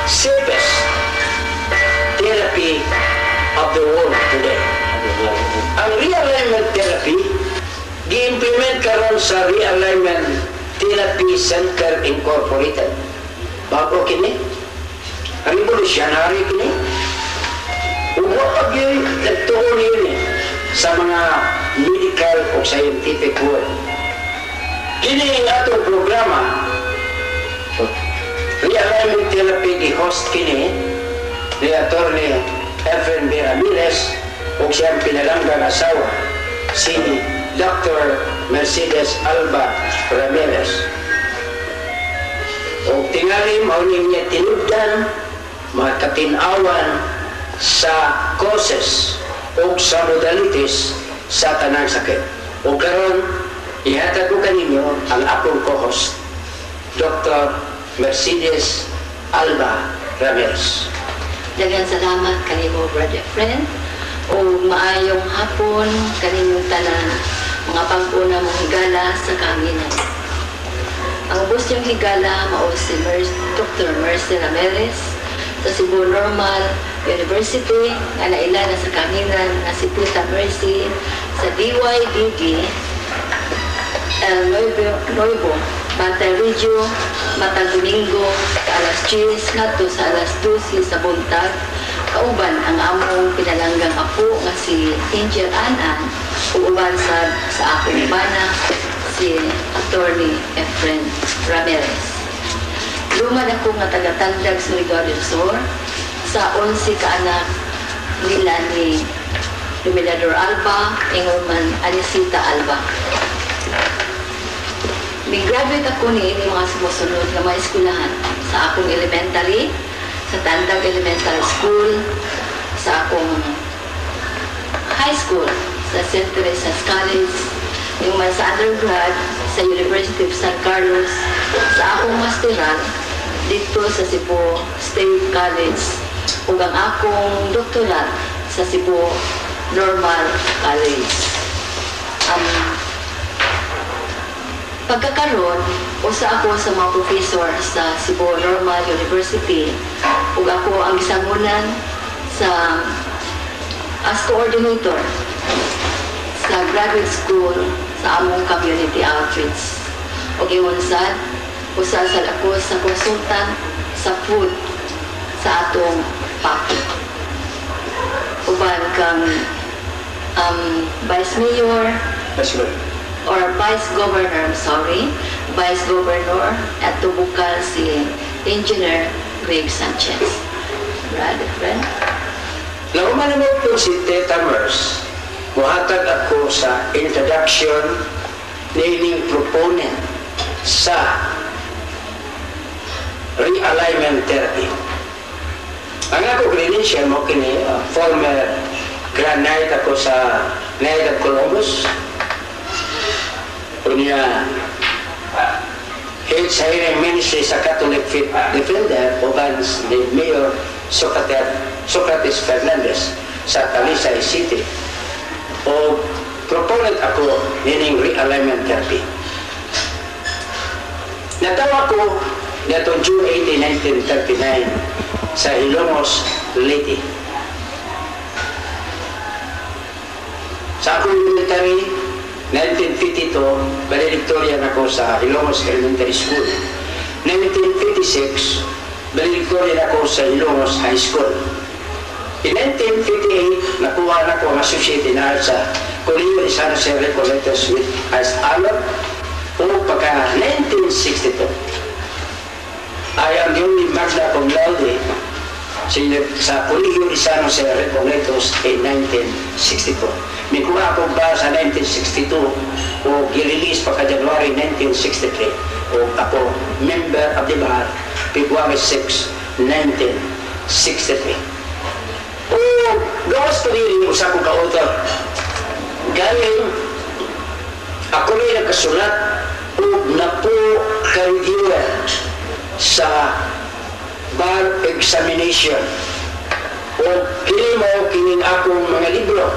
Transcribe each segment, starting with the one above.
safest therapy of the world today. Ang realignment therapy, gi-implement karon sa Realignment Therapy Center Incorporated. Bago kini, revolutionary kini. Uwa pag yun, nagtuon yun sa mga medical o scientific world. Kini ang atong programa, Realignment Therapy, i-host kini ni Atty. Efren B. Ramirez o siyang pinalanggang asawa, si Dr. Mercedes Alba Ramirez. O tingali, mauning niya tinugdan, makatinawan sa causes o sa modalities sa tanang sakit. O karon, ihatag ko kaninyo ang akong co-host, Dr. Mercedes Alba Ramirez. Daghang salamat kanimo, brother friend, o maayong hapon kaninyong tanan, mga pag-una mong higala sa kaanginan. Ang ubos niyong higala mao si Dr. Mercy Ramirez sa Cebu Normal University nga naila na sa kaanginan nga si Tita Mercy sa DYDD El Nuevo Batay Regio matag Domingo alas 10 ngadto sa alas 12 sa buntag, kauban ang among pinalanggang apo nga si Angel Anan ug uban sa akong bana si Atty. Efren Ramirez. Lumad ako nga taga-Tandag Surigao del Sur sa 11 ka anak nila ni Luminador Alba, Ingolman Anisita Alba. Nag-graduate ako ni mga sumusunod na mga eskwelahan sa akong elementary, sa Tandag Elementary School, sa akong high school, sa St. Teresa's College, yung man sa undergrad, sa University of San Carlos, sa akong masteral, dito sa Cebu State College, ug ang akong doctoral sa Cebu Normal College. Pagkakaroon, usa ako sa mga professor sa Cebu Normal University ug ako ang gisangunan sa as coordinator sa graduate school sa among community outreach. O giunsad, usa sad ako sa consultant sa food sa atong PAC. Uban kang Vice Mayor, or Vice Governor, Vice Governor at tubukal si Engineer Greg Sanchez. Brother friend. Nauman naman po si Teta Mers, muhatag ako sa introduction nining proponent sa realignment therapy. Ang ako credential mo kini, former Grand Knight ako sa Knight of Columbus, unya head sa hiring ministry sa Catholic Defender o ni Mayor Socrates Fernandez sa Talisay City, o proponent ako nining realignment therapy. Natawa ko natong June 18, 1939 sa Ilongos, Leyte. Sa akong military 1952, valedictorian ako sa Ilongos Elementary School. 1956, valedictorian ako sa Ilongos High School. In 1958, nakuha na ko ang Associate in Arts sa Colegio de San Jose Recoletos with as honor. O pagka 1962, I am the only magna cum laude sa Colegio de San Jose Recoletos in 1962. May kuha ako ba sa 1962 o i-release pa ka January 1963 o ako member of the bar February 6, 1963. O gawas pa rin usa ko ka-author galing ako rin nagkasulat o na po ka-reviewer sa bar examination o kini mo kining akong mga libro.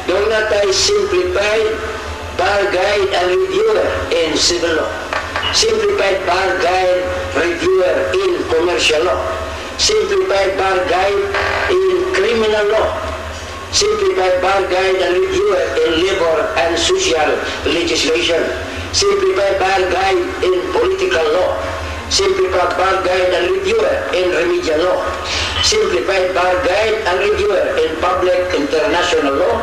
Doon na tayo simplified bar guide and reviewer in civil law. Simplified Bar Guide Reviewer in Commercial Law. Simplified Bar Guide in Criminal Law. Simplified Bar Guide and Reviewer in Labor and Social Legislation. Simplified Bar Guide in Political Law. Simplified Bar Guide and Reviewer in Remedial Law. Simplified Bar Guide and Reviewer in Public International Law.